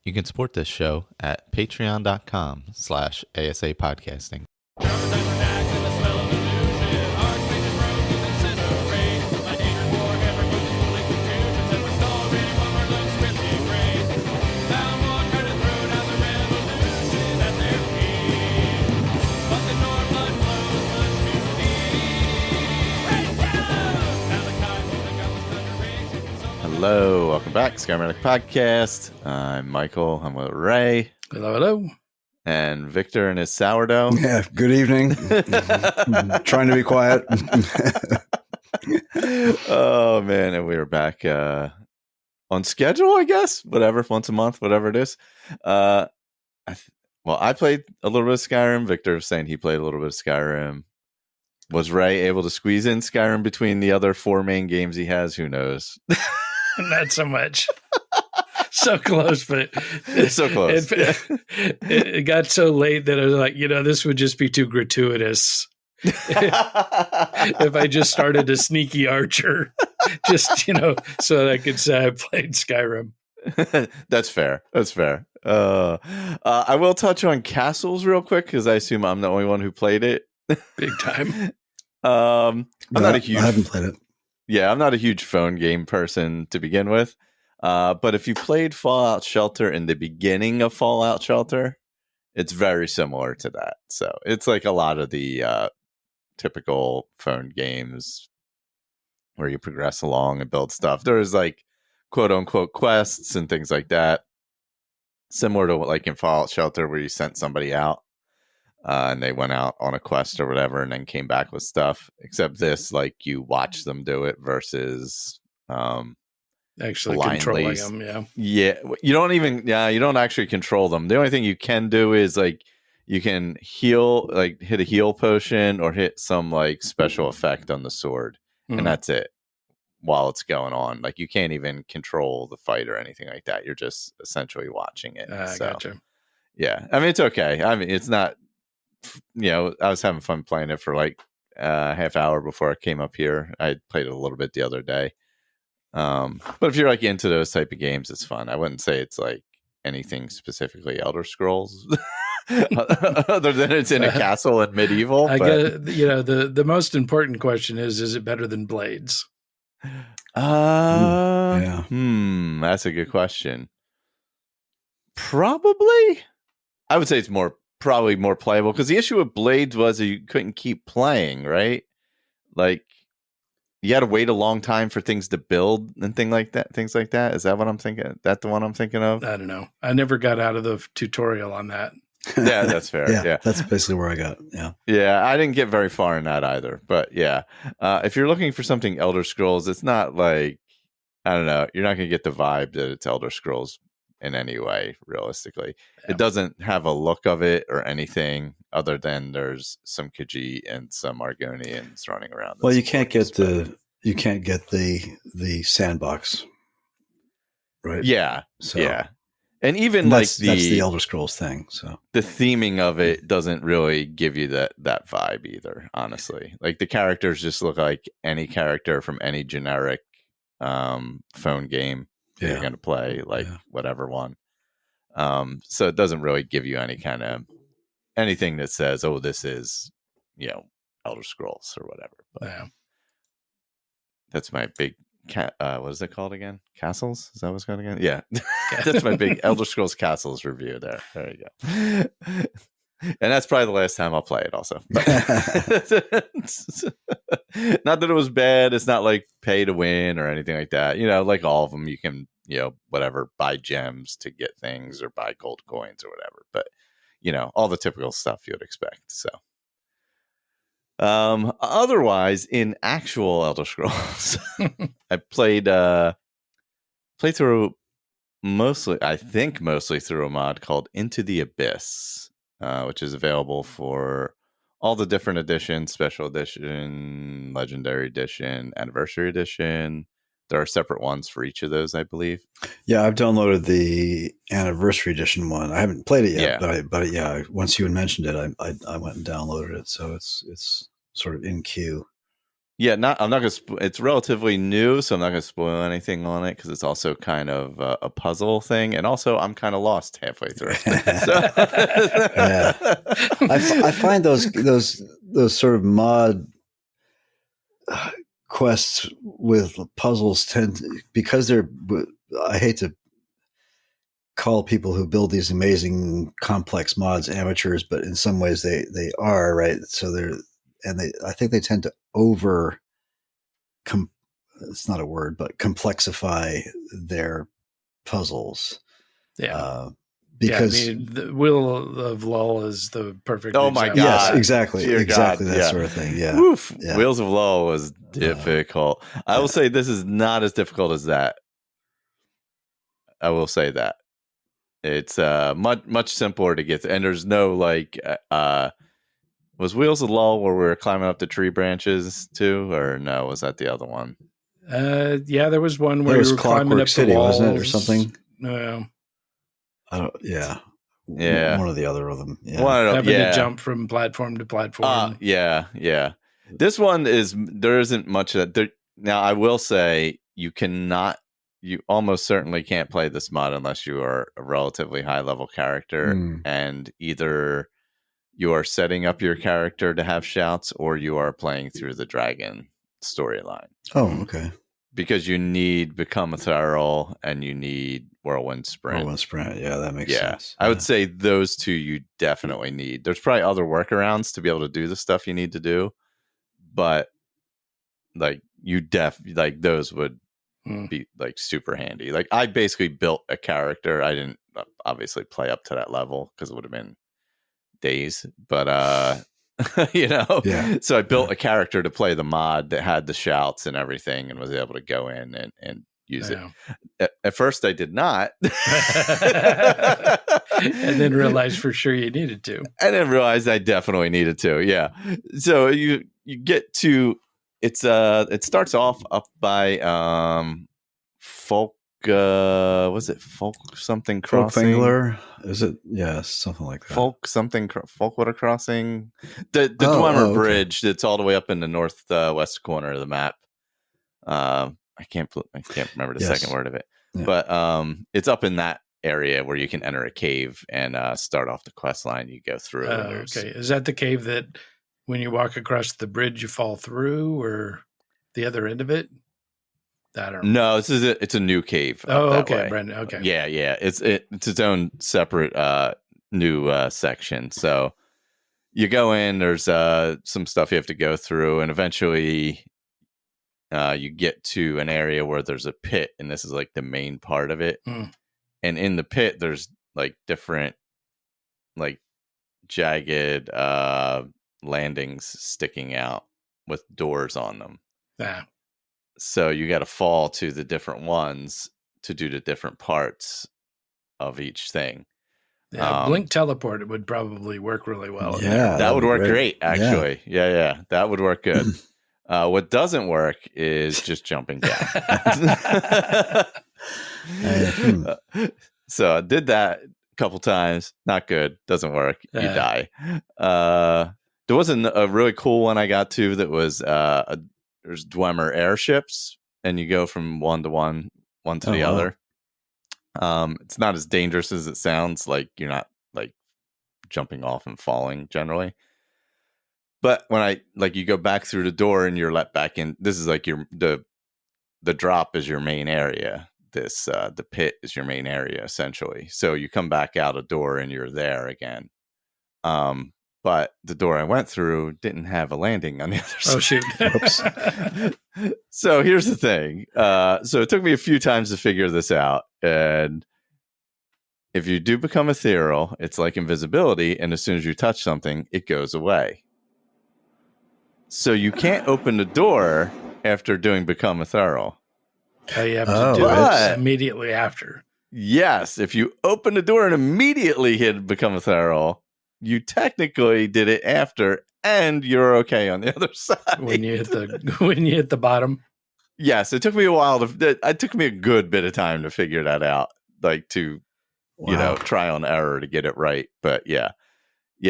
You can support this show at patreon.com/ASAPodcasting. Hello, welcome back, Skyrim Addict Podcast. I'm Michael. I'm with Ray. Hello, hello. And Victor and his sourdough. Yeah, good evening. Trying to be quiet. Oh, man. And we were back on schedule, I guess. Whatever, once a month, whatever it is. I played a little bit of Skyrim. Victor was saying he played a little bit of Skyrim. Was Ray able to squeeze in Skyrim between the other 4 main games he has? Who knows? Not so much. So close, but so close. It got so late that I was like, this would just be too gratuitous. If I just started a sneaky archer, just, so that I could say I played Skyrim. That's fair. That's fair. I will touch on castles real quick because I assume I'm the only one who played it. Big time. I'm not a huge. I haven't played it. Yeah, I'm not a huge phone game person to begin with. But if you played Fallout Shelter in the beginning of Fallout Shelter, it's very similar to that. So it's like a lot of the typical phone games where you progress along and build stuff. There's like quote unquote quests and things like that. Similar to what like in Fallout Shelter where you sent somebody out. And they went out on a quest or whatever and then came back with stuff. Except this, like, you watch them do it versus actually controlling them, yeah. Yeah, you don't actually control them. The only thing you can do is, like, you can heal, like, hit a heal potion or hit some, like, special effect on the sword. Mm-hmm. And that's it while it's going on. Like, you can't even control the fight or anything like that. You're just essentially watching it. Gotcha. Yeah, I mean, it's okay. I mean, it's not... I was having fun playing it for like a half hour before I came up here. I played it a little bit the other day. But if you're like into those type of games, it's fun. I wouldn't say it's like anything specifically Elder Scrolls other than it's in a castle and medieval. I guess, the most important question is it better than Blades? Yeah. That's a good question. Probably. I would say it's probably more playable because the issue with Blades was that you couldn't keep playing, right? Like you had to wait a long time for things to build and things like that. Is that what I'm thinking? That the one I'm thinking of? I don't know. I never got out of the tutorial on that. Yeah, that's fair. yeah, that's basically where I got. Yeah, I didn't get very far in that either. But yeah, if you're looking for something Elder Scrolls, it's not like, I don't know, you're not going to get the vibe that it's Elder Scrolls in any way, realistically. Yeah. It doesn't have a look of it or anything other than there's some Khajiit and some Argonians running around. Well, you can't get the sandbox, right? Yeah. So, yeah. And even that's the Elder Scrolls thing. So the theming of it doesn't really give you that vibe either, honestly. Like the characters just look like any character from any generic phone game. You're going to play whatever one. So it doesn't really give you any kind of anything that says, oh, this is, Elder Scrolls or whatever. But that's my big what is it called again? Castles? Is that what's called again? Yeah. That's my big Elder Scrolls Castles review there. There you go. And that's probably the last time I'll play it also. Not that it was bad. It's not like pay to win or anything like that. Like all of them, you can, whatever, buy gems to get things or buy gold coins or whatever. But, all the typical stuff you would expect. So, otherwise, in actual Elder Scrolls, I played through mostly through a mod called Into the Abyss. Which is available for all the different editions, special edition, legendary edition, anniversary edition. There are separate ones for each of those, I believe. Yeah, I've downloaded the anniversary edition one. I haven't played it yet, but once you had mentioned it, I went and downloaded it. So it's sort of in queue. Yeah, I'm not gonna. It's relatively new, so I'm not gonna spoil anything on it because it's also kind of a puzzle thing, and also I'm kind of lost halfway through. Yeah, I find those sort of mod quests with puzzles because they're. I hate to call people who build these amazing complex mods amateurs, but in some ways they are, right. So I think they tend to it's not a word, but complexify their puzzles. Yeah. Because the Wheel of Lull is the perfect Oh my example. God. Yes, exactly. Dear exactly God, that yeah. sort of thing. Yeah. Woof. Yeah. Wheels of Lull was difficult. I will say this is not as difficult as that. I will say that. It's much simpler to get to, and there's no like was Wheels of Lull where we were climbing up the tree branches too, or no, was that the other one? Yeah, there was one where That was you were climbing Clockwork up City, the walls, wasn't it, or something? No. Yeah. Yeah. One or the other of them. Yeah. Having to jump from platform to platform. Yeah. This one there isn't much of that. Now, I will say you almost certainly can't play this mod unless you are a relatively high level character, and either you are setting up your character to have shouts or you are playing through the dragon storyline. Oh, okay. Because you need Become Ethereal and you need Whirlwind Sprint. Whirlwind Sprint, yeah, that makes sense. I would say those two you definitely need. There's probably other workarounds to be able to do the stuff you need to do, but like those would be like super handy. Like I basically built a character. I didn't obviously play up to that level because it would have been days, but so I built a character to play the mod that had the shouts and everything and was able to go in and use it. At first I did not. And then realized for sure you needed to. And then realized I definitely needed to. Yeah. So you get to it starts off up by Folk was it Folk something Crossing? Folkvangler? Is it? Yeah, something like that. Folkwater Crossing. The Dwemer Bridge that's all the way up in the northwest corner of the map. I can't remember the second word of it. Yeah. But it's up in that area where you can enter a cave and start off the quest line you go through. Okay. Is that the cave that when you walk across the bridge you fall through, or the other end of it? I don't know. No, it's a new cave. Okay, Brendan. Okay. Yeah. It's its own separate new section. So you go in, there's some stuff you have to go through, and eventually you get to an area where there's a pit, and this is like the main part of it. And in the pit there's like different like jagged landings sticking out with doors on them. Yeah. So you got to fall to the different ones to do the different parts of each thing. Yeah, Blink Teleport, it would probably work really well. Yeah, that would work great, actually. Yeah, that would work good. What doesn't work is just jumping down. So I did that a couple times. Not good. Doesn't work. You die. There was a really cool one I got to that was there's Dwemer airships, and you go from one to the other. It's not as dangerous as it sounds. Like you're not like jumping off and falling generally. But when you go back through the door and you're let back in, this is like the drop is your main area. This the pit is your main area essentially. So you come back out a door and you're there again. But the door I went through didn't have a landing on the other side. Oh, shoot. So here's the thing. So it took me a few times to figure this out. And if you do become ethereal, it's like invisibility. And as soon as you touch something, it goes away. So you can't open the door after doing become ethereal. You have to do it immediately after. Yes. If you open the door and immediately hit become ethereal, you technically did it after, and you're okay on the other side. When you hit the bottom. Yes, it took me a while it took me a good bit of time to figure that out, like to, trial and error to get it right. But yeah.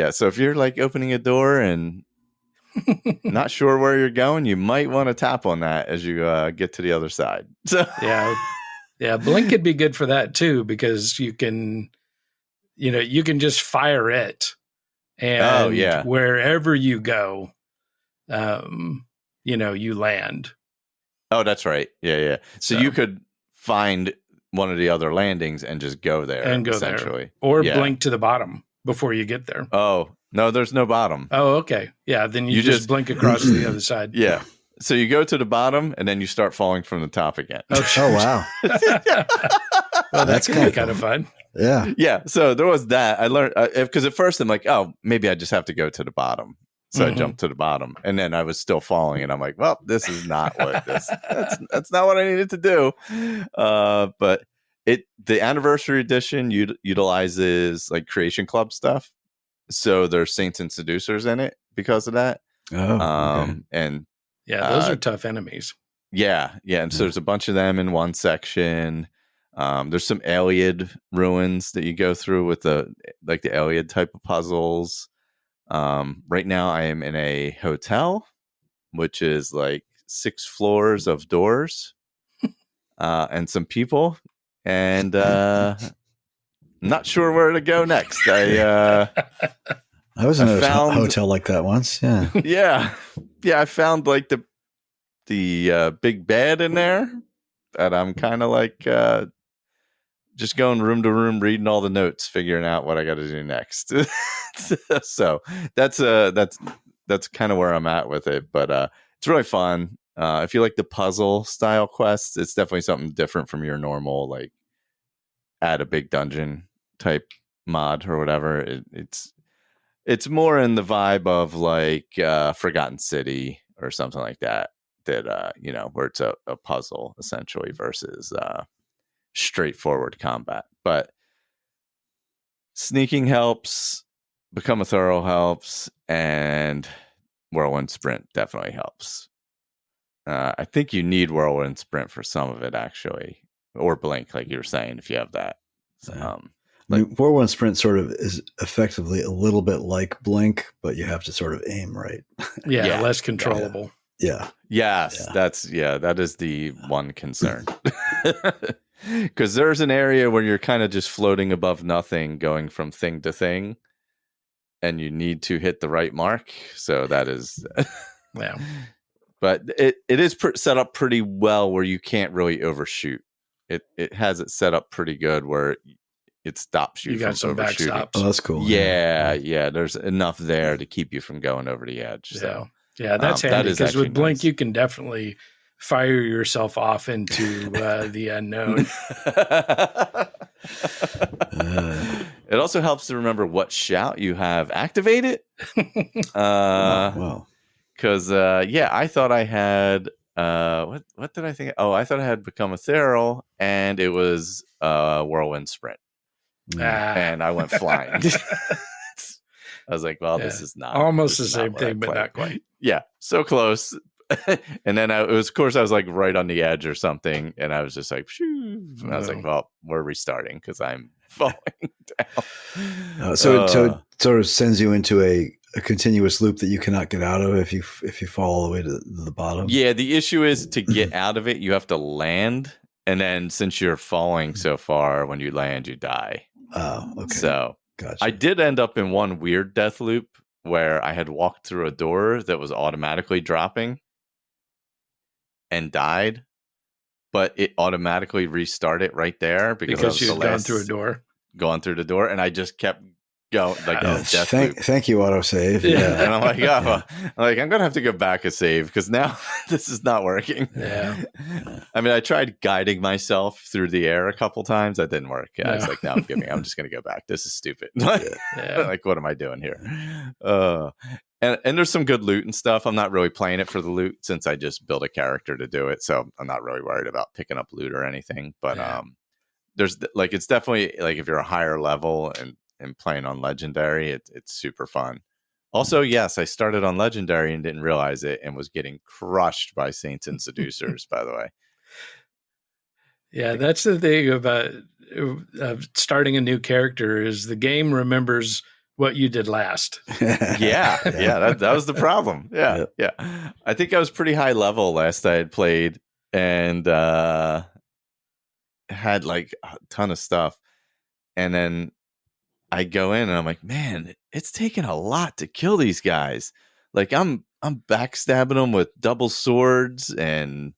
So if you're like opening a door and not sure where you're going, you might want to tap on that as you get to the other side. So yeah, blink could be good for that too, because you can just fire it, and wherever you go, you land. Oh, that's right. Yeah. So you could find one of the other landings and just go there, and go essentially. There. Or blink to the bottom before you get there. Oh, no, there's no bottom. Oh, okay. Yeah, then you just blink across to the other side. Yeah. So you go to the bottom, and then you start falling from the top again. Oh wow. Well, that's kind of fun. Yeah. Yeah. So there was that. I learned, because at first I'm like, oh, maybe I just have to go to the bottom. So I jumped to the bottom, and then I was still falling, and I'm like, well, this is not what that's not what I needed to do. But the anniversary edition utilizes like Creation Club stuff. So there's Saints and Seducers in it because of that. Oh, okay. And yeah, those are tough enemies. Yeah. And so there's a bunch of them in one section. There's some Iliad ruins that you go through with the Iliad type of puzzles. Right now I am in a hotel, which is like 6 floors of doors, and some people, and not sure where to go next. I was in a hotel like that once. Yeah. Yeah. I found like the big bed in there that I'm kind of like, just going room to room, reading all the notes, figuring out what I got to do next. So that's kind of where I'm at with it, but it's really fun. If you like the puzzle style quests, it's definitely something different from your normal like add a big dungeon type mod or whatever. It's more in the vibe of like Forgotten City or something like that where it's a puzzle essentially versus straightforward combat. But sneaking helps, Become a Thorough helps, and Whirlwind Sprint definitely helps. I think you need Whirlwind Sprint for some of it, actually, or Blink, like you were saying, if you have that. Whirlwind Sprint sort of is effectively a little bit like Blink, but you have to sort of aim right. Yeah, less controllable. Yeah. Yes, that is the one concern. Because there's an area where you're kind of just floating above nothing, going from thing to thing, and you need to hit the right mark. So that is, yeah. But it is set up pretty well where you can't really overshoot. It has it set up pretty good where it stops you from overshooting. Oh, that's cool. Yeah. There's enough there to keep you from going over the edge. So yeah, that's handy because with Blink you can definitely fire yourself off into the unknown. It also helps to remember what shout you have activated. Wow. Because I thought I had what did I think? Oh, I thought I had Become Ethereal, and it was Whirlwind Sprint, and I went flying. I was like, well, this is not almost the same thing, but not quite. Yeah, so close. And then I was like right on the edge or something, and I was just like, shoo. And I was like, well, we're restarting because I'm falling down. So it sort of sends you into a continuous loop that you cannot get out of if you fall all the way to the bottom. Yeah, the issue is to get out of it, you have to land, and then since you're falling so far, when you land, you die. Oh, okay. So gotcha. I did end up in one weird death loop where I had walked through a door that was automatically dropping and died, but it automatically restarted right there because you'd gone through the door, and I just kept going like thank you, autosave. Yeah. And I'm like, I'm gonna have to go back a save because now this is not working. Yeah. I mean, I tried guiding myself through the air a couple times. That didn't work. I was like, no, I'm just gonna go back. This is stupid. Like, what am I doing here? And there's some good loot and stuff. I'm not really playing it for the loot since I just built a character to do it. So I'm not really worried about picking up loot or anything. But there's like, it's definitely like if you're a higher level and playing on Legendary, it's super fun. Also, yes, I started on Legendary and didn't realize it and was getting crushed by Saints and Seducers, by the way. Yeah, that's the thing about starting a new character is the game remembers what you did last. Yeah. That was the problem. Yeah. I think I was pretty high level last I had played, and had like a ton of stuff. And then I go in and I'm like, man, it's taking a lot to kill these guys. Like I'm backstabbing them with double swords and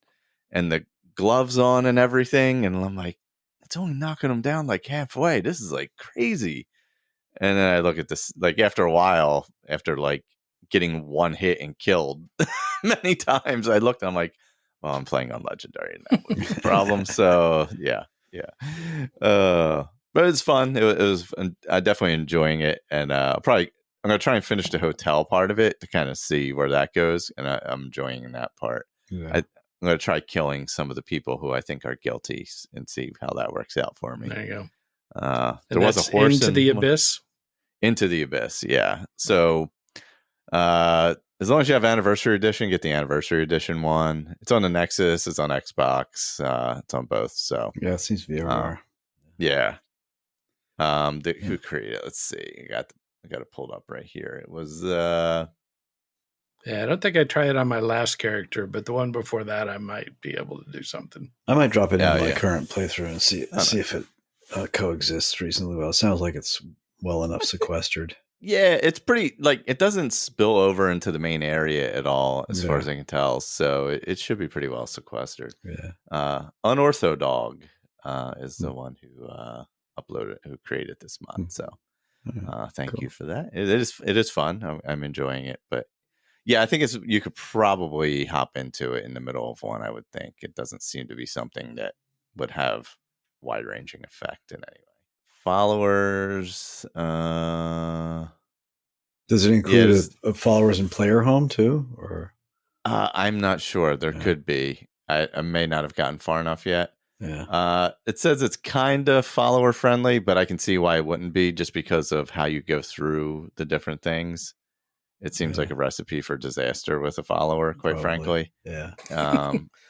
the gloves on and everything. And I'm like, it's only knocking them down like halfway. This is like crazy. And then I look at this, like after a while, after like getting one hit and killed many times, I looked and I'm like, well, I'm playing on Legendary and that would be the problem. So yeah. But it's fun. It was definitely enjoying it. And I'm going to try and finish the hotel part of it to kind of see where that goes. And I'm enjoying that part. Yeah. I'm going to try killing some of the people who I think are guilty and see how that works out for me. There you go. There was a horse into the abyss. Into the abyss, yeah. So as long as you have Anniversary Edition, get the Anniversary Edition one. It's on the Nexus. It's on Xbox. It's on both. So yeah, it seems to be everywhere. Yeah. Who created it? Let's see. I got it pulled up right here. It was yeah, I don't think I tried it on my last character, but the one before that I might be able to do something. I might drop it into my current playthrough and see if it coexists reasonably well. It sounds like it's well enough sequestered. Yeah, it's pretty, like, it doesn't spill over into the main area at all, as far as I can tell. So it should be pretty well sequestered. Yeah. Unorthodog is the one who who created this mod. So thank you for that. It is fun. I'm enjoying it. But yeah, I think you could probably hop into it in the middle of one, I would think. It doesn't seem to be something that would have wide-ranging effect in any way. Followers. Does it include a followers and player home too, or? I'm not sure. There could be. I may not have gotten far enough yet. Yeah. It says it's kind of follower friendly, but I can see why it wouldn't be, just because of how you go through the different things. It seems like a recipe for disaster with a follower, quite frankly. Yeah.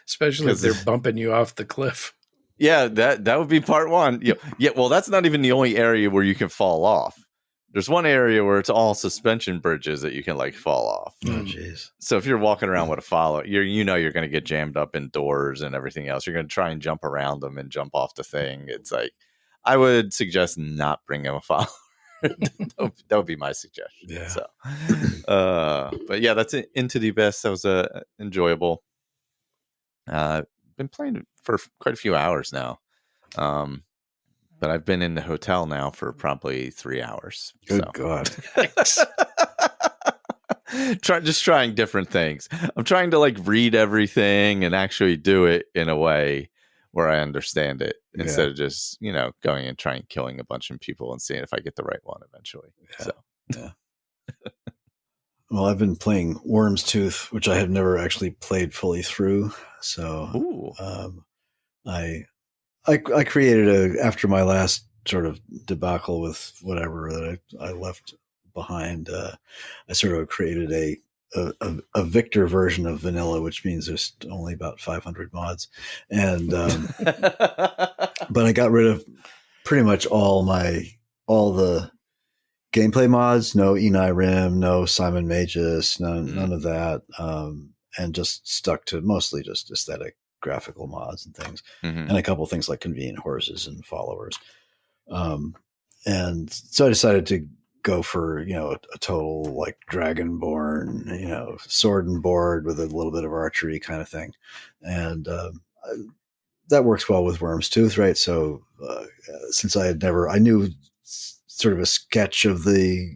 Especially if they're bumping you off the cliff. Yeah, that would be part one. Yeah, well, that's not even the only area where you can fall off. There's one area where it's all suspension bridges that you can like fall off. Oh, jeez. So if you're walking around with a follower, you're going to get jammed up in doors and everything else. You're going to try and jump around them and jump off the thing. It's like, I would suggest not bringing a follower. that would be my suggestion. Yeah. So, but yeah, that's Into the Abyss. That was enjoyable. Been playing it for quite a few hours now, but I've been in the hotel now for probably 3 hours. Good God. Just trying different things. I'm trying to like read everything and actually do it in a way where I understand it, instead of just going and trying killing a bunch of people and seeing if I get the right one eventually. Well, I've been playing Wyrmstooth, which I have never actually played fully through. So I created after my last sort of debacle with whatever that I left behind, I sort of created a Victor version of vanilla, which means there's only about 500 mods. And but I got rid of pretty much all the gameplay mods, no Enei Rim, no Simon Magus, none of that, and just stuck to mostly just aesthetic graphical mods and things, and a couple of things like convenient horses and followers. And so I decided to go for a total like Dragonborn, sword and board with a little bit of archery kind of thing, and that works well with Wyrmstooth, right? So since I knew sort of a sketch of the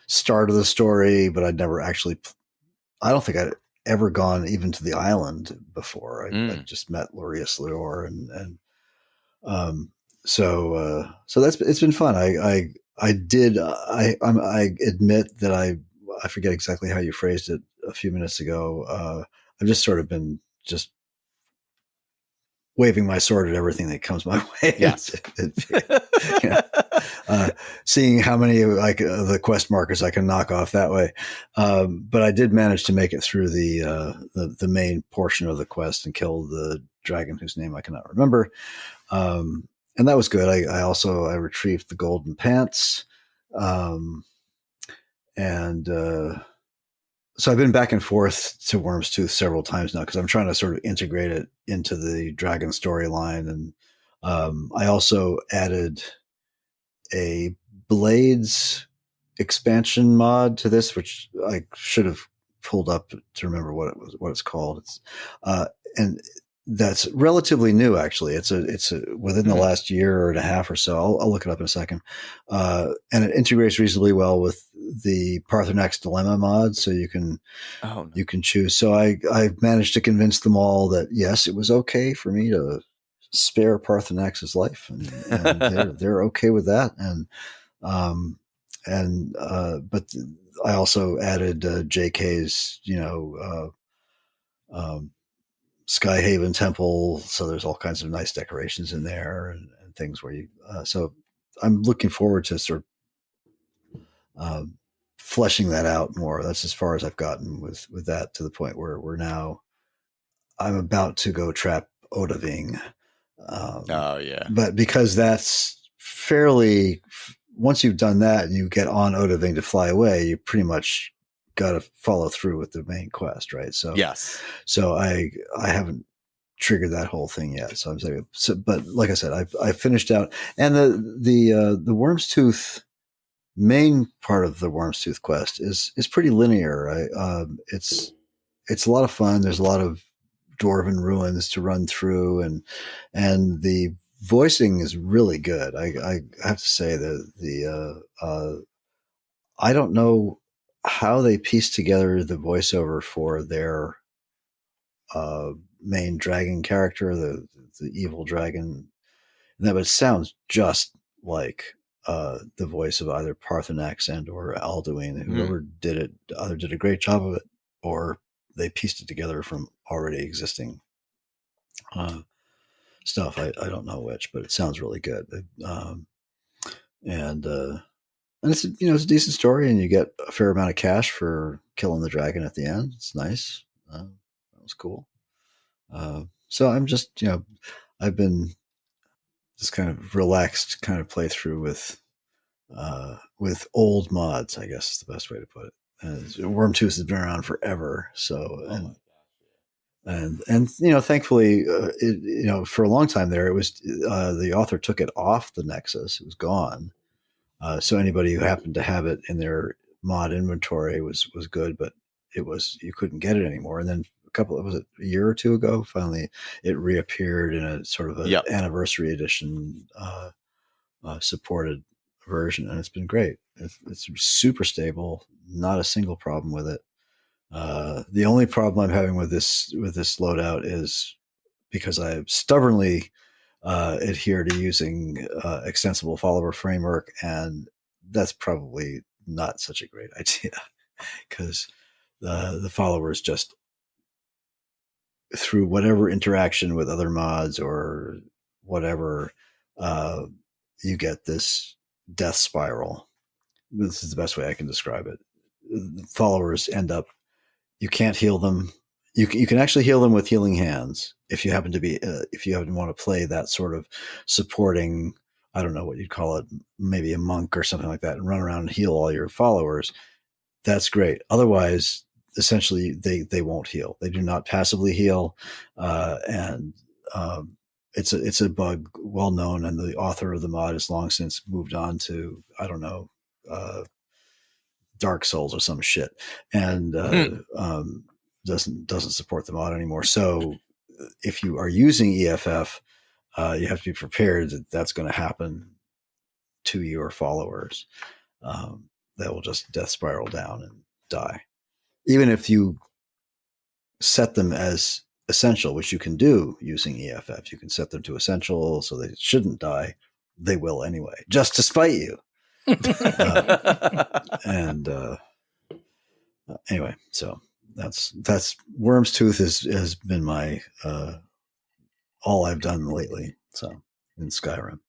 start of the story, but I'd never actually, I don't think I'd ever gone even to the island before. I just met Lurius Leor, and so it's been fun. I admit that I forget exactly how you phrased it a few minutes ago. I've just sort of been just waving my sword at everything that comes my way. Yes. Seeing how many the quest markers I can knock off that way. But I did manage to make it through the main portion of the quest and kill the dragon whose name I cannot remember. And that was good. I retrieved the golden pants. And so I've been back and forth to Wyrmstooth several times now because I'm trying to sort of integrate it into the Dragon storyline. And I also added a Blades expansion mod to this, which I should have pulled up to remember what it's called. It's and that's relatively new, actually. It's within the last year and a half or so. I'll look it up in a second. And it integrates reasonably well with the Parthenax Dilemma mod, so you can choose. So I managed to convince them all that yes, it was okay for me to spare Parthenax's life, and they're okay with that. But I also added JK's, Skyhaven Temple, so there's all kinds of nice decorations in there and things where you. So I'm looking forward to sort of fleshing that out more. That's as far as I've gotten with that, to the point where I'm about to go trap Odahviing. But because that's fairly. Once you've done that and you get on Odahviing to fly away, you pretty much got to follow through with the main quest, right? So yes. So I haven't triggered that whole thing yet. So I'm saying, but like I said, I've finished out, and the Wyrmstooth main part of the Wyrmstooth quest is pretty linear. Right? It's a lot of fun. There's a lot of dwarven ruins to run through, and the voicing is really good. I have to say that I don't know how they pieced together the voiceover for their main dragon character, the evil dragon. But it sounds just like the voice of either Parthenax and or Alduin. Whoever did it either did a great job of it, or they pieced it together from already existing stuff. I don't know which, but it sounds really good. And it's it's a decent story, and you get a fair amount of cash for killing the dragon at the end. It's nice. That was cool. So I'm just I've been just kind of relaxed kind of playthrough with old mods, I guess is the best way to put it. Wyrmtooth has been around forever, so and thankfully, for a long time there, it was the author took it off the Nexus. It was gone. So anybody who happened to have it in their mod inventory was good, but you couldn't get it anymore. And then a year or two ago, finally it reappeared in a sort of an anniversary edition supported version, and it's been great. It's super stable, not a single problem with it. The only problem I'm having with this loadout is because I stubbornly adhere to using extensible follower framework, and that's probably not such a great idea, because the followers just, through whatever interaction with other mods or whatever, you get this death spiral. This is the best way I can describe it. Followers end up, you can't heal them. You can actually heal them with healing hands if you happen to want to play that sort of supporting, I don't know what you'd call it, maybe a monk or something like that, and run around and heal all your followers. That's great. Otherwise, essentially, they won't heal. They do not passively heal, and it's a bug well known, and the author of the mod has long since moved on to, I don't know, Dark Souls or some shit, and doesn't support the mod anymore. So if you are using EFF, you have to be prepared that that's going to happen to your followers. They will just death spiral down and die. Even if you set them as essential, which you can do using EFF, you can set them to essential so they shouldn't die. They will anyway, just to spite you. Anyway, so that's Wyrmstooth has been my all I've done lately. So in Skyrim,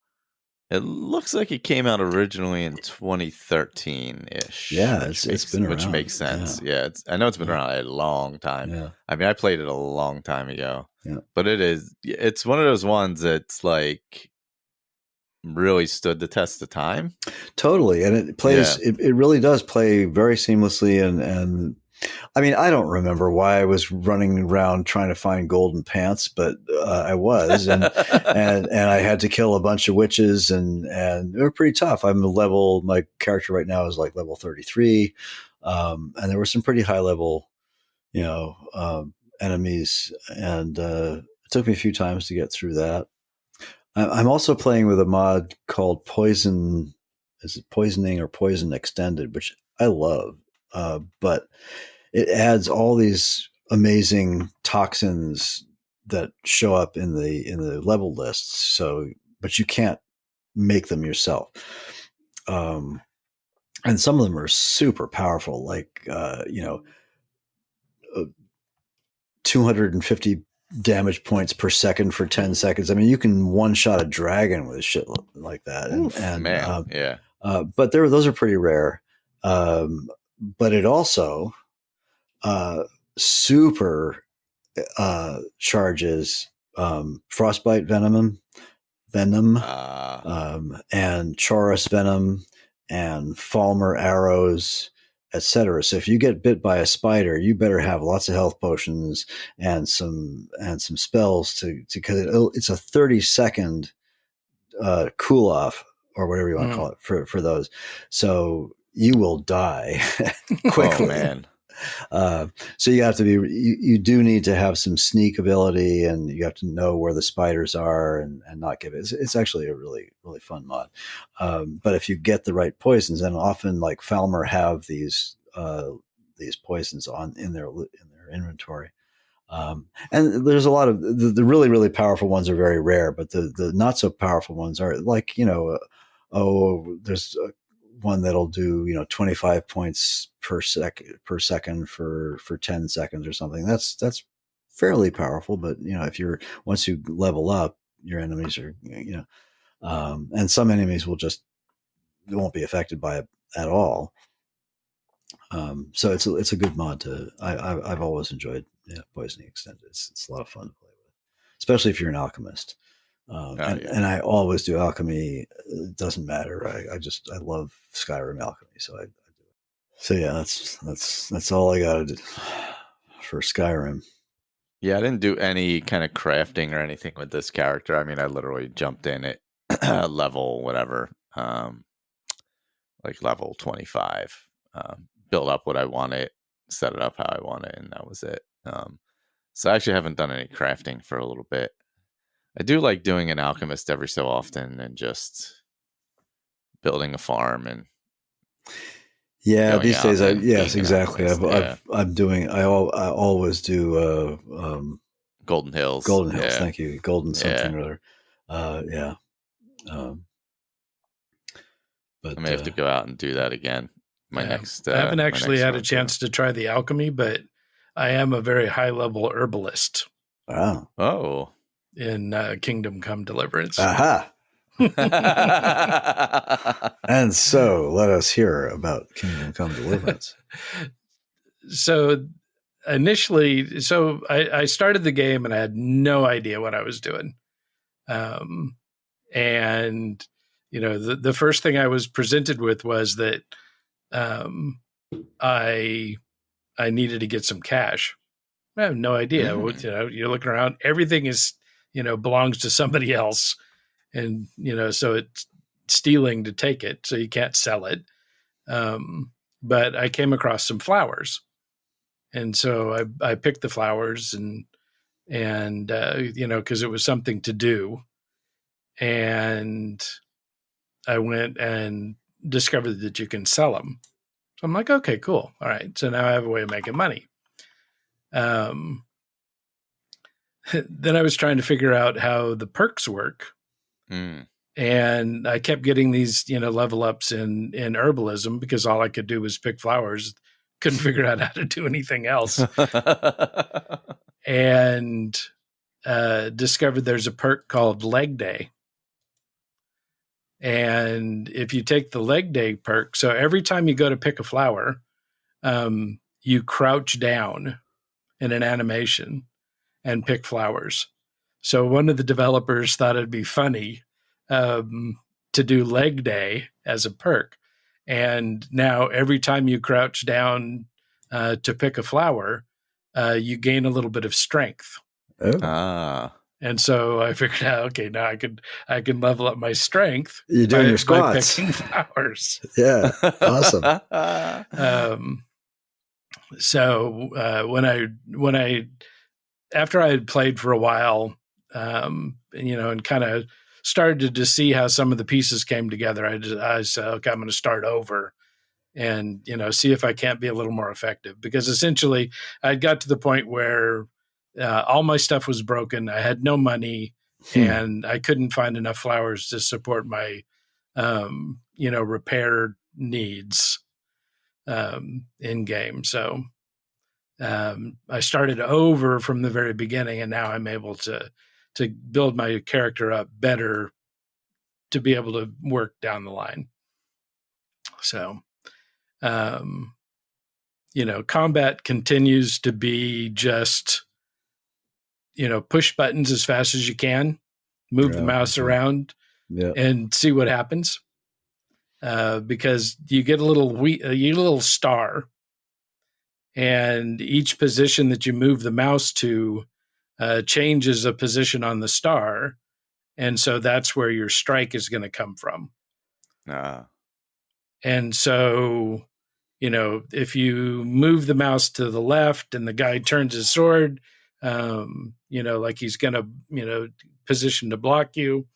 it looks like it came out originally in 2013-ish. Yeah, it's been around, which makes sense. Yeah, I know it's been around a long time. Yeah. I mean, I played it a long time ago. Yeah. But it's one of those ones that's like really stood the test of time. Totally. And it plays, it really does play very seamlessly. And I mean, I don't remember why I was running around trying to find golden pants, but I was, and I had to kill a bunch of witches, and they were pretty tough. My character right now is like level 33. And there were some pretty high level, enemies, and it took me a few times to get through that. I'm also playing with a mod called Poison. Is it Poisoning or Poison Extended, which I love, but it adds all these amazing toxins that show up in the level lists. So, but you can't make them yourself. And some of them are super powerful, like 250 damage points per second for 10 seconds. I mean, you can one shot a dragon with shit like that. But those are pretty rare. But it also super charges frostbite venom, and Chaurus venom, and Falmer arrows, etc. So if you get bit by a spider, you better have lots of health potions and some spells because it's a 30-second cool off, or whatever you want to call it, for those. So you will die quickly. Oh, man. So you have to you do need to have some sneak ability, and you have to know where the spiders are and not give it. It's actually a really, really fun mod. But if you get the right poisons, and often like Falmer have these poisons in their inventory. And there's a lot of the really, really powerful ones are very rare, but the not so powerful ones are like, there's one that'll do 25 points per second for 10 seconds or something. That's fairly powerful, but once you level up, your enemies are and some enemies won't be affected by it at all. So it's a good mod I've always enjoyed. Poisoning Extended. It's a lot of fun to play with, especially if you're an alchemist. And I always do alchemy. It doesn't matter. I love Skyrim alchemy, so I do it. So yeah, that's all I got to do for Skyrim. Yeah, I didn't do any kind of crafting or anything with this character. I mean, I literally jumped in at level whatever, like level 25, built up what I wanted, set it up how I wanted, and that was it. So I actually haven't done any crafting for a little bit. I do like doing an alchemist every so often and just building a farm and these days exactly. I always do Golden Hills. Thank you. Golden something or other. But I may have to go out and do that again. I haven't actually had a chance to try the alchemy, but I am a very high level herbalist. Wow. Oh. In Kingdom Come Deliverance. Aha. And so let us hear about Kingdom Come Deliverance. So initially, I started the game and I had no idea what I was doing. And the first thing I was presented with was that I needed to get some cash. I have no idea. You're looking around, everything is belongs to somebody else, and so it's stealing to take it, so you can't sell it. But I came across some flowers, and so I picked the flowers and because it was something to do, and I went and discovered that you can sell them. So I'm like, okay, cool, all right. So now I have a way of making money. Then I was trying to figure out how the perks work. And I kept getting these, level ups in herbalism because all I could do was pick flowers. Couldn't figure out how to do anything else. And discovered there's a perk called Leg Day. And if you take the Leg Day perk, so every time you go to pick a flower, you crouch down in an animation and pick flowers. So one of the developers thought it'd be funny to do leg day as a perk. And now every time you crouch down to pick a flower, you gain a little bit of strength. Oh. And so I figured out, okay, now I can level up my strength. You're doing your squats. By picking flowers. Yeah, awesome. So when I after I had played for a while, and kind of started to see how some of the pieces came together, I said, okay, I'm going to start over and see if I can't be a little more effective, because essentially I got to the point where all my stuff was broken. I had no money, and I couldn't find enough flowers to support my, repair needs in game. So I started over from the very beginning, and now I'm able to build my character up better to be able to work down the line. So, combat continues to be just, push buttons as fast as you can, move the mouse around, and see what happens. Because you get a little star, and each position that you move the mouse to changes a position on the star, and so that's where your strike is going to come from. And so, if you move the mouse to the left and the guy turns his sword, like he's going to, position to block you,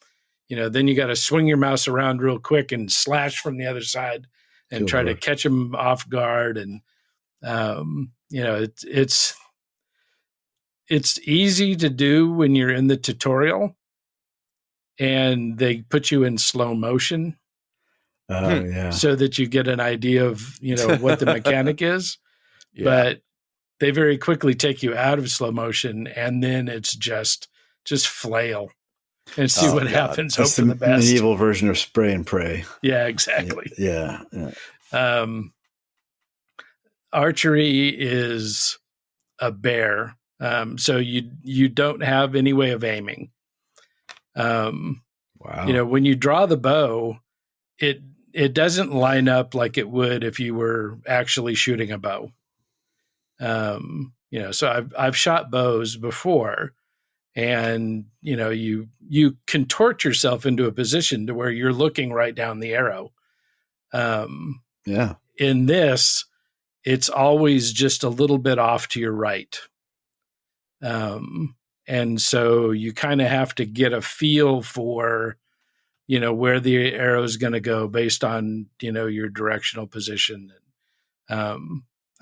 then you got to swing your mouse around real quick and slash from the other side and try to catch him off guard. And, it's easy to do when you're in the tutorial and they put you in slow motion. So that you get an idea of, what the mechanic is. Yeah. But they very quickly take you out of slow motion, and then it's just flail and see what happens. That's hope for the best. Medieval version of spray and pray. Yeah, exactly. Yeah. Archery is a bear. So you don't have any way of aiming. Wow. When you draw the bow, it doesn't line up like it would if you were actually shooting a bow. So I've shot bows before, and you contort yourself into a position to where you're looking right down the arrow. In this, it's always just a little bit off to your right. And so you kind of have to get a feel for, where the arrow is going to go based on, your directional position.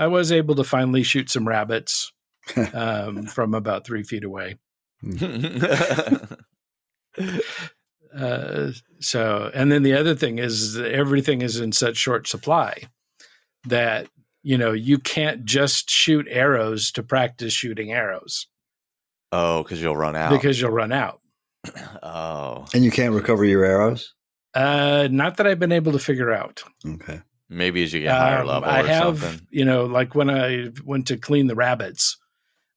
I was able to finally shoot some rabbits from about 3 feet away. And then the other thing is that everything is in such short supply that, you can't just shoot arrows to practice shooting arrows. Oh, because you'll run out. Oh. And you can't recover your arrows? Not that I've been able to figure out. Okay. Maybe as you get higher level I or have, something. like when I went to clean the rabbits,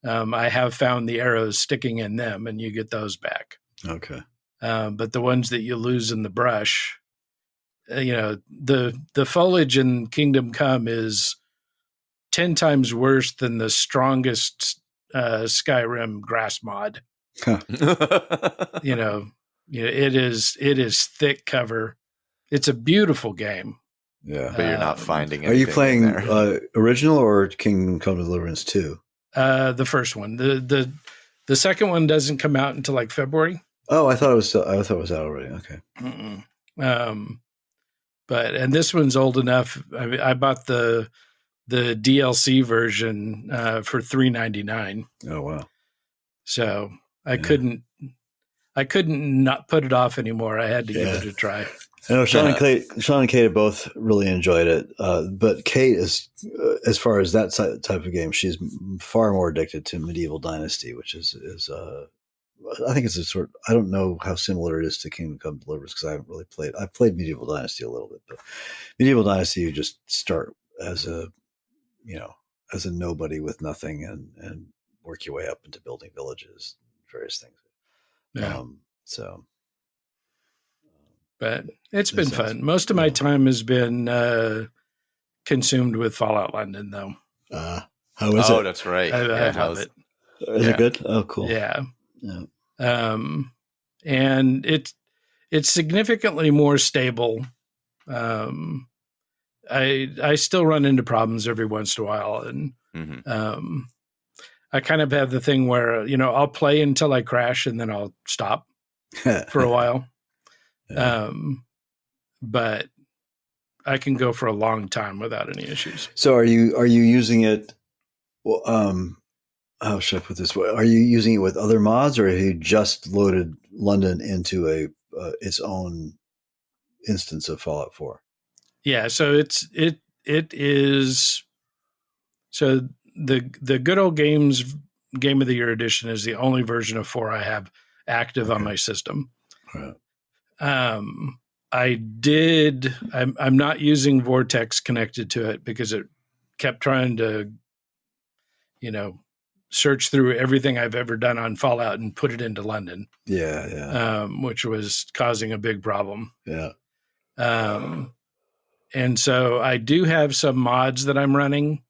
I have found the arrows sticking in them, and you get those back. Okay. But the ones that you lose in the brush, the foliage in Kingdom Come is 10 times worse than the strongest Skyrim grass mod. Huh. It is thick cover. It's a beautiful game. Yeah, but you're not finding anything. Are you playing original or Kingdom Come Deliverance 2? The first one. The second one doesn't come out until like February. Oh, I thought it was out already. Okay. And this one's old enough. I bought the DLC version for $3.99. Oh wow! So I couldn't not put it off anymore. I had to give it a try. I know Sean and Kate have both really enjoyed it, but Kate is, as far as that type of game, she's far more addicted to Medieval Dynasty, which is I think it's a sort. I don't know how similar it is to Kingdom Come Deliverance because I haven't really played. I've played Medieval Dynasty a little bit, but Medieval Dynasty you just start as a nobody with nothing and work your way up into building villages, various things. Yeah. But it's been fun. Most of my time has been consumed with Fallout London, though. How is it? Oh, that's right. I love it. Is it good? Oh, cool. Yeah. And it's significantly more stable. I still run into problems every once in a while, and I kind of have the thing where I'll play until I crash, and then I'll stop for a while. But I can go for a long time without any issues. So are you using it? Well, how should I put this? Are you using it with other mods, or have you just loaded London into its own instance of Fallout 4? Yeah, so it is. So the Good Old Games Game of the Year edition is the only version of 4 I have active on my system. Right. I'm not using Vortex connected to it because it kept trying to, search through everything I've ever done on Fallout and put it into London. Yeah. Which was causing a big problem. Yeah. And so I do have some mods that I'm running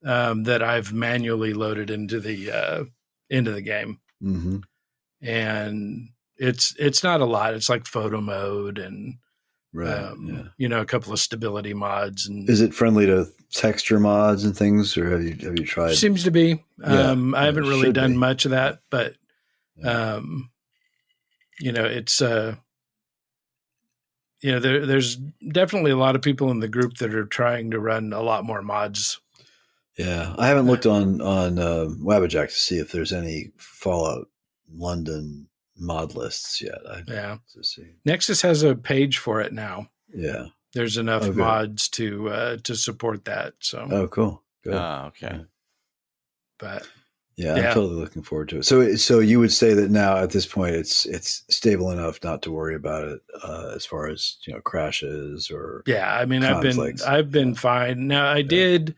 that I've manually loaded into the game. Mm-hmm. And it's not a lot. It's like photo mode and a couple of stability mods. And is it friendly to texture mods and things, or have you tried? Seems to be. I haven't really done much of that, but it's there's definitely a lot of people in the group that are trying to run a lot more mods. Yeah, I haven't looked on Wabbajack to see if there's any Fallout London mod lists yet. To see. Nexus has a page for it now. Yeah, there's enough mods to support that. So. Oh, cool. Good. Okay. But. Yeah, I'm totally looking forward to it. So you would say that now at this point it's stable enough not to worry about it as far as crashes or conflicts. I've been fine. Now I did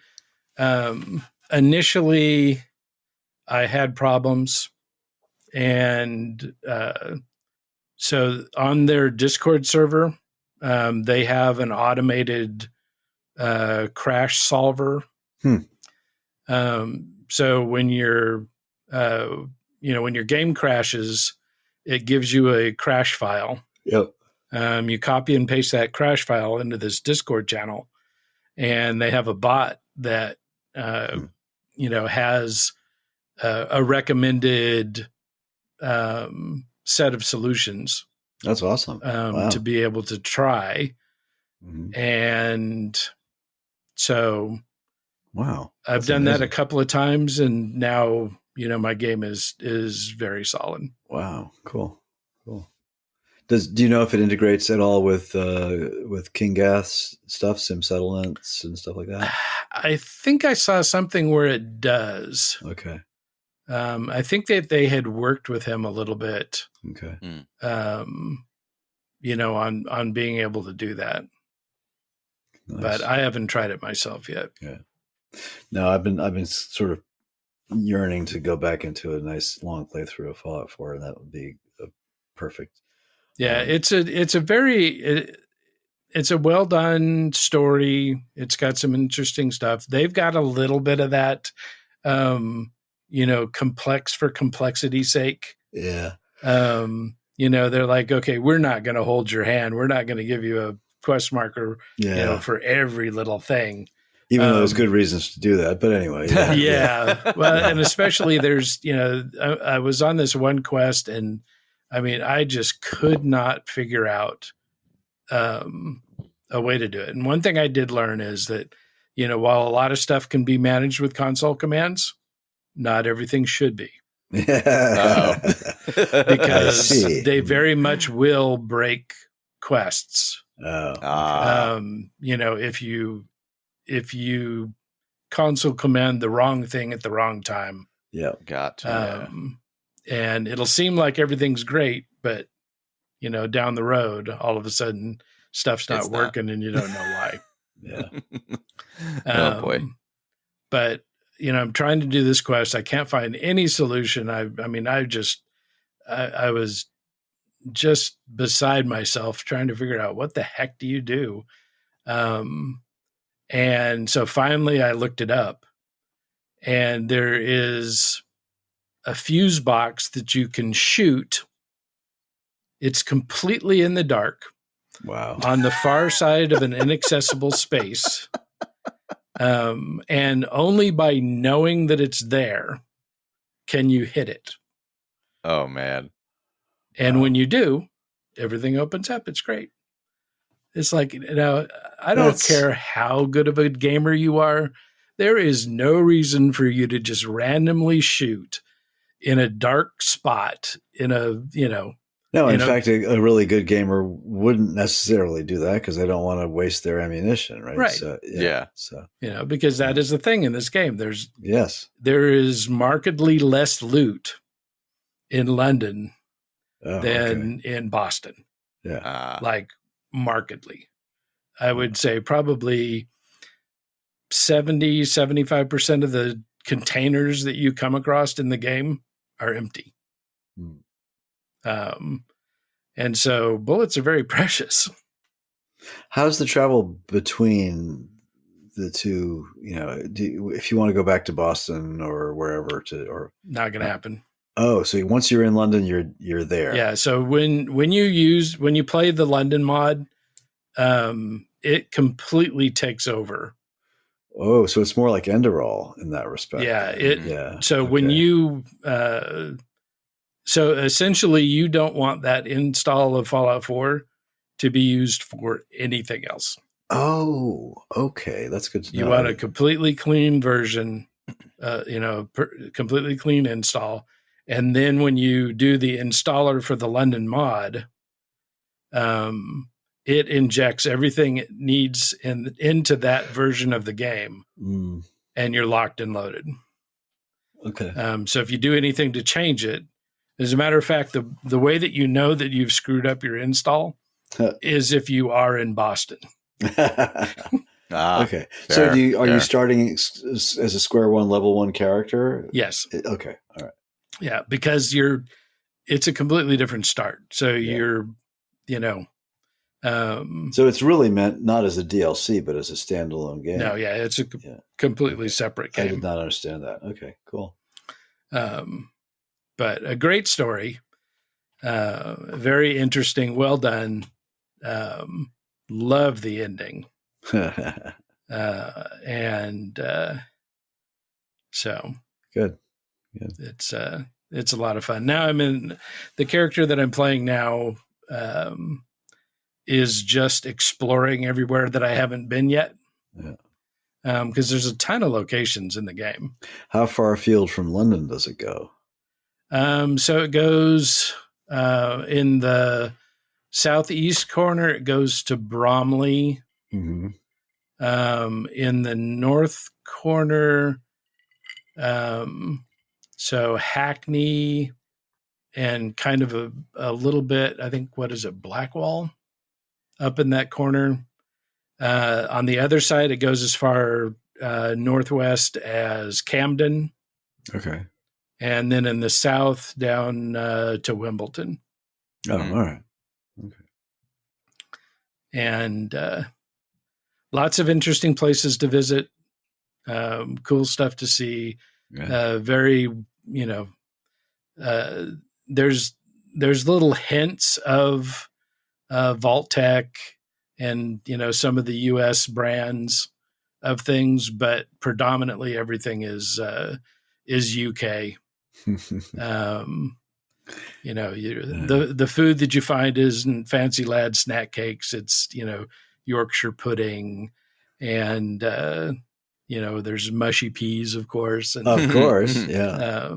initially I had problems, and so on their Discord server they have an automated crash solver. So when your game crashes, it gives you a crash file. Yep. You copy and paste that crash file into this Discord channel, and they have a bot that has a recommended set of solutions. That's awesome. To be able to try, and so. Wow. I've done that a couple of times, and now, my game is very solid. Wow. Cool. Do you know if it integrates at all with King Gath's stuff, Sim Settlements and stuff like that? I think I saw something where it does. Okay. I think that they had worked with him a little bit. Okay. On being able to do that. Nice. But I haven't tried it myself yet. Yeah. No, I've been sort of yearning to go back into a nice long playthrough of Fallout 4, and that would be perfect. Yeah, it's a well done story. It's got some interesting stuff. They've got a little bit of that, complex for complexity's sake. Yeah. They're like, okay, we're not going to hold your hand. We're not going to give you a quest marker, for every little thing. Even though there's good reasons to do that, but anyway. Yeah. Well, and especially there's, I was on this one quest, and I just could not figure out a way to do it. And one thing I did learn is that, while a lot of stuff can be managed with console commands, not everything should be. Because they very much will break quests. If you console command the wrong thing at the wrong time. Yeah. Gotcha. And it'll seem like everything's great, but down the road, all of a sudden stuff's not working and you don't know why. Yeah. Oh boy. But I'm trying to do this quest. I can't find any solution. I was just beside myself trying to figure out what the heck do you do. And so finally I looked it up, and there is a fuse box that you can shoot. It's completely in the dark. Wow. On the far side of an inaccessible space. And only by knowing that it's there can you hit it. Oh, man. And when you do, everything opens up. It's great. It's like, I don't care how good of a gamer you are. There is no reason for you to just randomly shoot in a dark spot No, in fact, a really good gamer wouldn't necessarily do that because they don't want to waste their ammunition, right? Right. So, yeah. So because that is the thing in this game. There is markedly less loot in London than in Boston. Yeah. Like markedly. I would say probably 75% of the containers that you come across in the game are empty. And so bullets are very precious. How's the travel between the two? If you want to go back to Boston or wherever not going to happen. Oh, so once you're in London, you're there. Yeah. So when you play the London mod, it completely takes over. Oh, so it's more like Enderall in that respect. Yeah. So when you, so essentially you don't want that install of Fallout 4 to be used for anything else. Oh, okay. That's good to know. You want a completely clean version, completely clean install. And then when you do the installer for the London mod, it injects everything it needs into that version of the game, and you're locked and loaded. Okay. So if you do anything to change it, as a matter of fact, the way that you know that you've screwed up your install is if you are in Boston. Okay. So are you starting as a square one, level 1 character? Yes. Okay. All right. Yeah, because it's a completely different start. So you're, so it's really meant not as a DLC, but as a standalone game. No, yeah, it's a completely separate game. I did not understand that. Okay, cool. But a great story, very interesting, well done. Love the ending. So good. It's a lot of fun. Now I'm in the character that I'm playing now, is just exploring everywhere that I haven't been yet. Yeah. Because there's a ton of locations in the game. How far afield from London does it go? So it goes in the southeast corner. It goes to Bromley. Mm-hmm. In the north corner, so Hackney, and kind of a little bit, I think, Blackwall, up in that corner. On the other side, it goes as far northwest as Camden. Okay. And then in the south, down to Wimbledon. Oh, all right. Okay. And lots of interesting places to visit, cool stuff to see. Yeah. Very, there's little hints of Vault-Tec and, some of the US brands of things, but predominantly everything is UK. The food that you find isn't fancy lad snack cakes. It's, Yorkshire pudding, and, there's mushy peas, of course. And, of course. Yeah.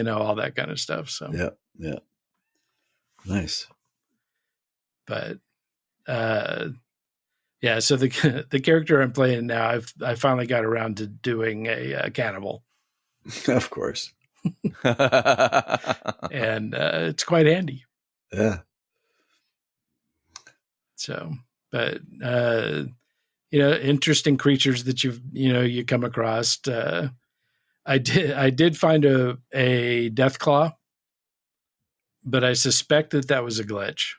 All that kind of stuff. So, yeah. Yeah. Nice. But, yeah, so the character I'm playing now, I finally got around to doing a cannibal. Of course. And it's quite handy. Yeah. So, but interesting creatures that you come across. I did find a death claw, but I suspect that was a glitch.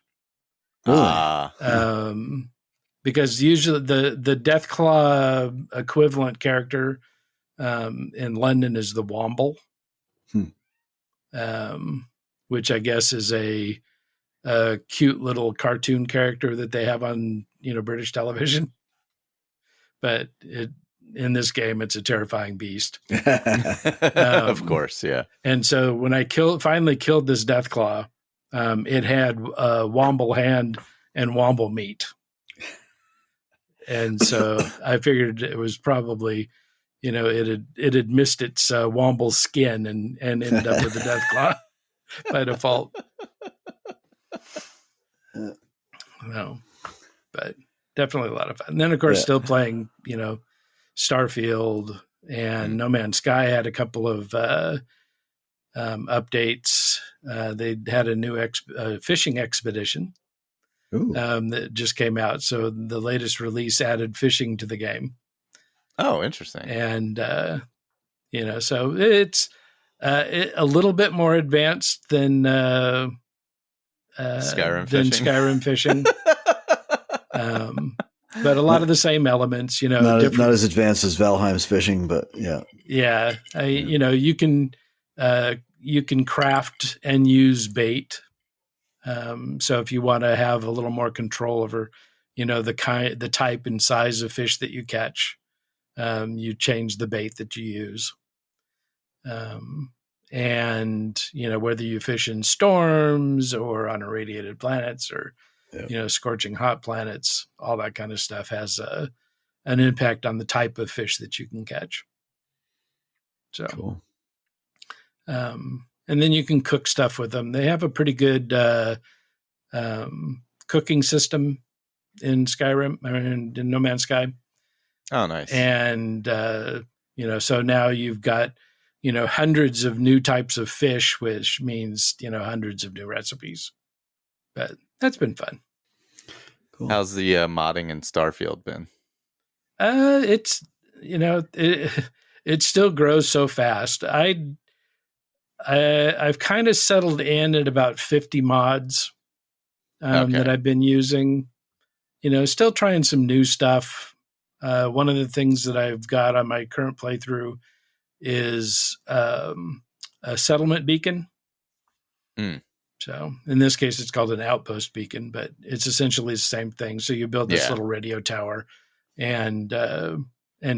Really? Because usually the Deathclaw equivalent character in London is the Womble, which I guess is a cute little cartoon character that they have on British television. But in this game, it's a terrifying beast. Of course, yeah. And so when I finally killed this Deathclaw, it had Womble hand and Womble meat. And so I figured it was probably, it had missed its Womble skin and ended up with the Deathclaw by default. No, but definitely a lot of fun. And then, of course, still playing, Starfield and No Man's Sky had a couple of updates. They had a new fishing expedition that just came out. So the latest release added fishing to the game. Oh, interesting. And, so it's a little bit more advanced than Skyrim fishing. But a lot of the same elements, not as advanced as Valheim's fishing, but yeah. Yeah. You can craft and use bait. So if you want to have a little more control over, the type and size of fish that you catch, you change the bait that you use. And, whether you fish in storms or on irradiated planets or, scorching hot planets, all that kind of stuff has an impact on the type of fish that you can catch. So, cool. And then you can cook stuff with them. They have a pretty good cooking system in Skyrim, in No Man's Sky. Oh, nice. And, so now you've got, hundreds of new types of fish, which means, hundreds of new recipes. But that's been fun. Cool. How's the modding in Starfield been? It's, it still grows so fast. I've kind of settled in at about 50 mods that I've been using, still trying some new stuff. One of the things that I've got on my current playthrough is a settlement beacon. So in this case, it's called an outpost beacon, but it's essentially the same thing. So you build this little radio tower and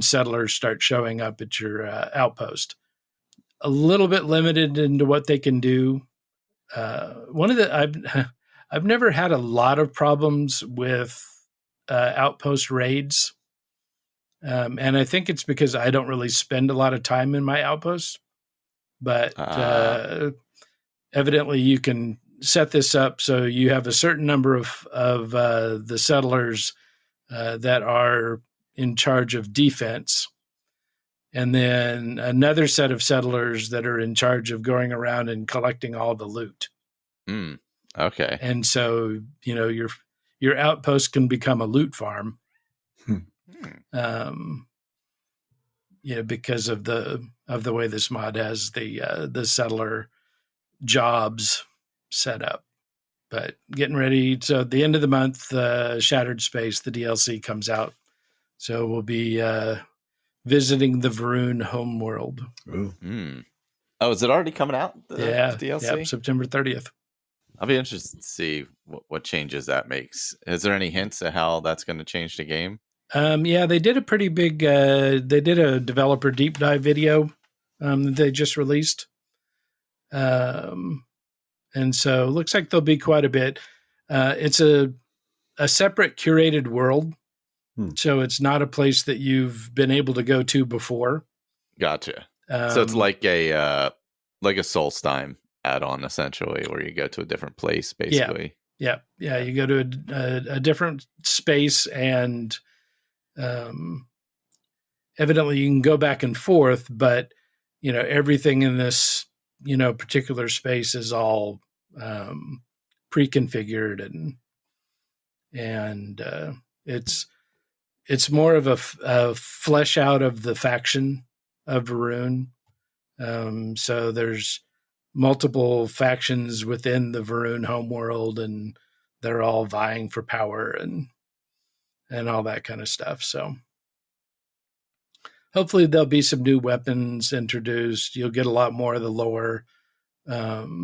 settlers start showing up at your outpost. A little bit limited into what they can do. I've never had a lot of problems with outpost raids. And I think it's because I don't really spend a lot of time in my outpost, but evidently you can set this up so you have a certain number of the settlers that are in charge of defense, and then another set of settlers that are in charge of going around and collecting all the loot. Okay. And so, your outpost can become a loot farm. Because of the way this mod has the settler jobs set up. But getting ready, so at the end of the month, Shattered Space, the DLC comes out. So we'll be visiting the Varun homeworld. Oh, is it already coming out? The DLC? Yeah, September 30th. I'll be interested to see what changes that makes. Is there any hints at how that's going to change the game? They did a pretty big, they did a developer deep dive video that they just released. And so it looks like there'll be quite a bit. It's a separate curated world. So it's not a place that you've been able to go to before. Gotcha. So it's like a Solstheim add-on, essentially, where you go to a different place, basically. Yeah. You go to a different space, and evidently you can go back and forth, but everything in this particular space is all pre-configured, and it's more of a flesh out of the faction of Varun. So there's multiple factions within the Varun homeworld, and they're all vying for power and all that kind of stuff. So hopefully there'll be some new weapons introduced. You'll get a lot more of the lore of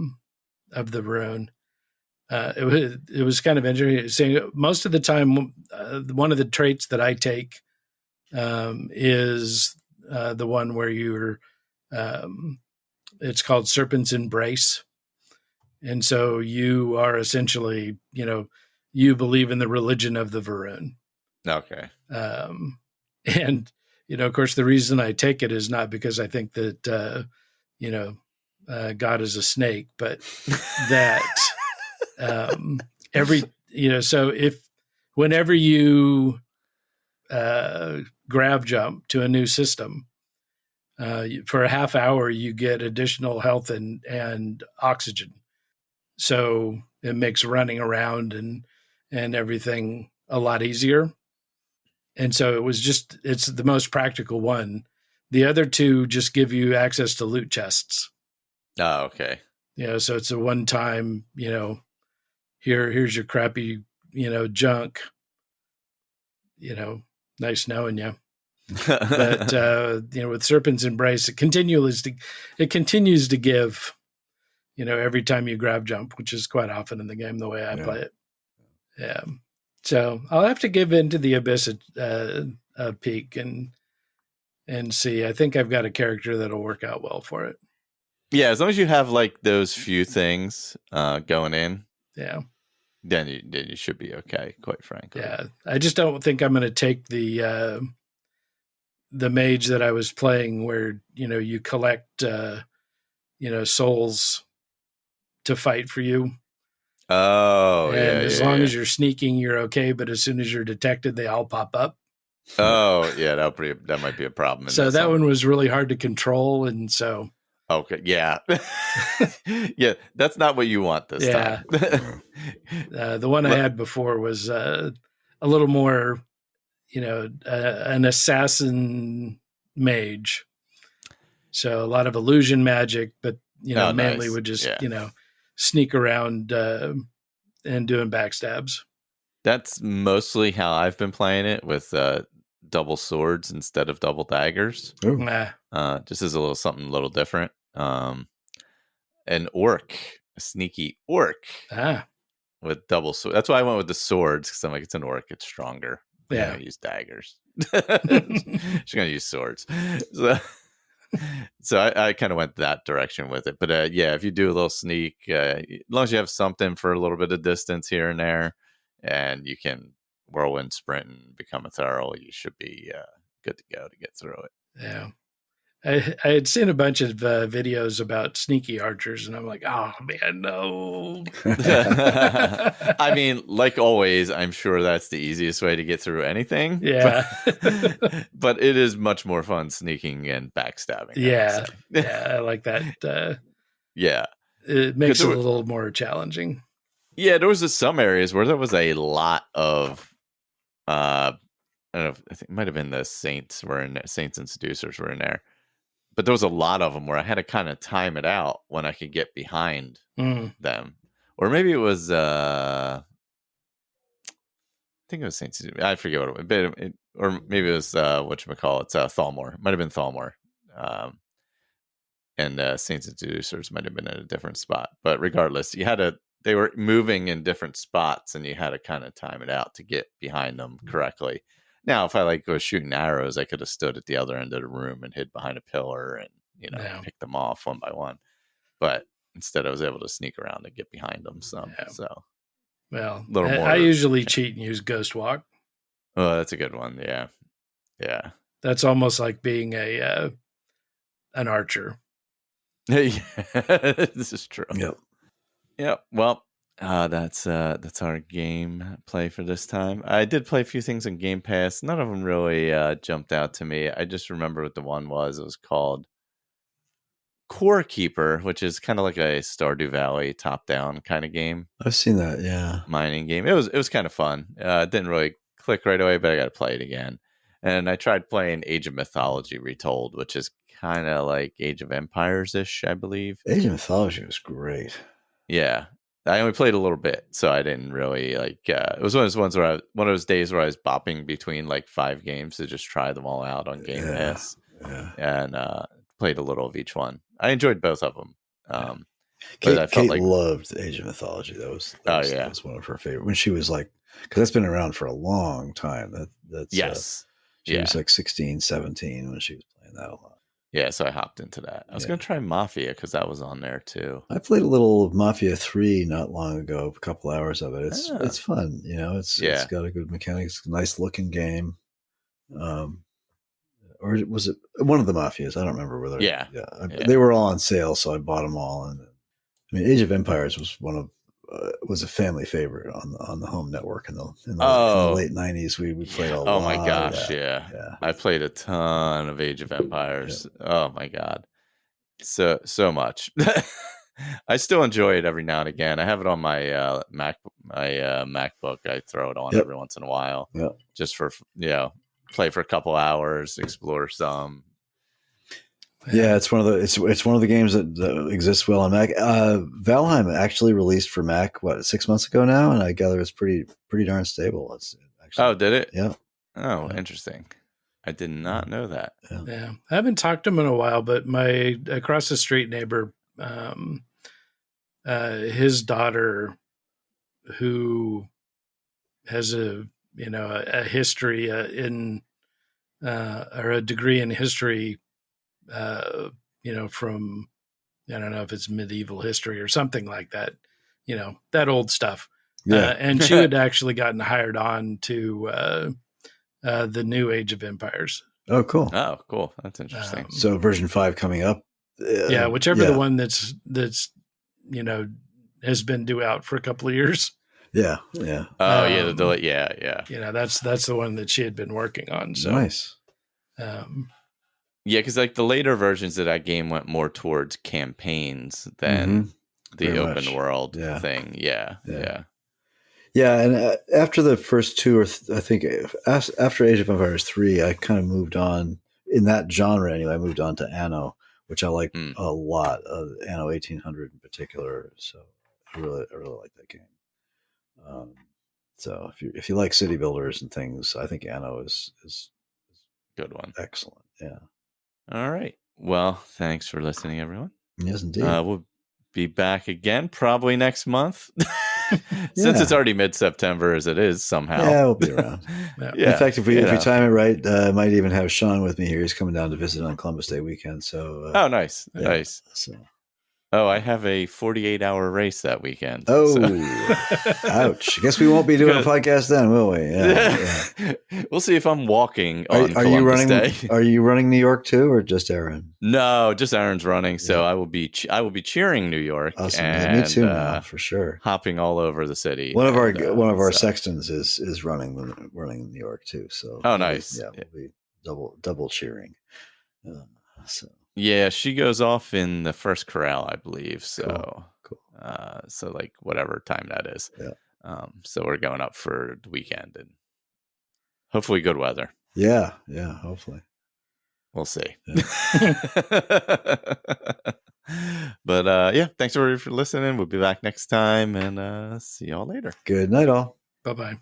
the Varun. It was kind of interesting. Most of the time, one of the traits that I take is the one where you're. It's called Serpent's Embrace, and so you are essentially, you believe in the religion of the Varun. Okay. And of course, the reason I take it is not because I think that God is a snake, but that. So whenever you grav jump to a new system, for a half hour, you get additional health and oxygen. So it makes running around and everything a lot easier. And so it's the most practical one. The other two just give you access to loot chests. Oh, okay. So it's a one-time, here's your crappy, junk, nice knowing you. But, with Serpent's Embrace, it continues to give, every time you grab jump, which is quite often in the game, the way I play it. Yeah. So I'll have to give into the Abyss a peek and see. I think I've got a character that'll work out well for it. Yeah, as long as you have like those few things going in, then you should be okay. Quite frankly, yeah. I just don't think I'm going to take the mage that I was playing, where you collect souls to fight for you. Oh, and as long as you're sneaking, you're okay. But as soon as you're detected, they all pop up. Oh, yeah, that might be a problem. So that one was really hard to control, and so. Okay. Yeah. Yeah. That's not what you want this time. The one I had before was a little more, an assassin mage. So a lot of illusion magic, but, mainly would just, sneak around and doing backstabs. That's mostly how I've been playing it, with double swords instead of double daggers. Just as something a little different. An orc, a sneaky orc with double sword. That's why I went with the swords, because I'm like, it's an orc, it's stronger. Yeah, I use daggers. She's gonna use swords. So I kind of went that direction with it. But if you do a little sneak, as long as you have something for a little bit of distance here and there, and you can whirlwind sprint and become a thorough, you should be good to go to get through it. Yeah. I had seen a bunch of videos about sneaky archers, and I'm like, oh man, no. I mean, like always, I'm sure that's the easiest way to get through anything. Yeah. But it is much more fun sneaking and backstabbing. Yeah. I like that. Yeah. It makes it a little more challenging. Yeah, there was some areas where there was a lot of I don't know, I think it might have been the Saints and Seducers were in there. But there was a lot of them where I had to kind of time it out when I could get behind them. Or maybe it was, I think it was Saints. I forget what it was. Or maybe it was, whatchamacallit, Thalmor. It might have been Thalmor. And Saints and Seducers might have been in a different spot. But regardless, they were moving in different spots, and you had to kind of time it out to get behind them correctly. Now, if I was shooting arrows, I could have stood at the other end of the room and hid behind a pillar and, pick them off one by one. But instead, I was able to sneak around and get behind them some. Yeah. So, well, I usually cheat and use Ghost Walk. Oh, that's a good one. Yeah. Yeah. That's almost like being an archer. Yeah, this is true. Yep. Yep. Well, that's our game play for this time. I did play a few things on Game Pass. None of them really jumped out to me. I just remember what the one was. It was called Core Keeper, which is kind of like a Stardew Valley top-down kind of game. I've seen that, yeah. Mining game. It was kind of fun. It didn't really click right away, but I got to play it again. And I tried playing Age of Mythology Retold, which is kind of like Age of Empires ish, I believe. Age of Mythology was great. Yeah. I only played a little bit, so I didn't really like. It was one of those ones where one of those days where I was bopping between like 5 games to just try them all out on Game Pass, and played a little of each one. I enjoyed both of them. But I felt Kate like loved Age of Mythology. That was one of her favorite when she was like, because that's been around for a long time. That's yes, she was like 16, 17 when she was playing that a lot. Yeah, so I hopped into that. I was going to try Mafia because that was on there too. I played a little Mafia 3 not long ago, a couple hours of it. It's fun, you know. It's got a good mechanics, nice looking game. Or was it one of the Mafias? I don't remember whether. They were all on sale, so I bought them all. And I mean, Age of Empires was was a family favorite on the home network in the late 90s. We played a lot. Oh my gosh, yeah. I played a ton of Age of Empires. Oh my god, so much. I still enjoy it every now and again. I have it on my MacBook. I throw it on every once in a while, just for play for a couple hours, explore some. Yeah, it's one of the games that exists well on Mac. Valheim actually released for Mac 6 months ago now, and I gather it's pretty darn stable. It's actually, did it? Yeah. Oh, interesting. I did not know that. Yeah, I haven't talked to him in a while, but my across the street neighbor, his daughter, who has a history or a degree in history. From, I don't know if it's medieval history or something like that, that old stuff. Yeah. And she had actually gotten hired on to the new Age of Empires. Oh, cool. Oh, cool. That's interesting. So version 5 coming up. Whichever the one that's has been due out for a couple of years. Yeah. Oh, yeah. That's the one that she had been working on. So nice. Yeah, because like the later versions of that game went more towards campaigns than the open world thing. Yeah. And after the first two, I think after Age of Empires 3, I kind of moved on in that genre anyway. I moved on to Anno, which I like a lot. Anno 1800 in particular. So I really like that game. So if you like city builders and things, I think Anno is good one. Excellent. Yeah. All right. Well, thanks for listening, everyone. Yes, indeed. We'll be back again probably next month. Since it's already mid-September as it is somehow. Yeah, we'll be around. In fact, if we time it right, I might even have Sean with me here. He's coming down to visit on Columbus Day weekend. So nice. Nice. So. Oh, I have a 48-hour race that weekend. Oh, ouch. I guess we won't be doing a podcast then, will we? Yeah. We'll see if I'm walking on Columbus Day. Are you running New York too, or just Aaron? No, just Aaron's running. So I will be cheering New York. Awesome. And, me too, now, for sure. Hopping all over the city. One of our sextons is running New York too. So nice. We'll be double cheering. So. Yeah, she goes off in the first corral, I believe. So, cool. So like whatever time that is. Yeah. So we're going up for the weekend and hopefully good weather. Yeah. Hopefully. We'll see. Yeah. But thanks for listening. We'll be back next time and see y'all later. Good night, all. Bye-bye.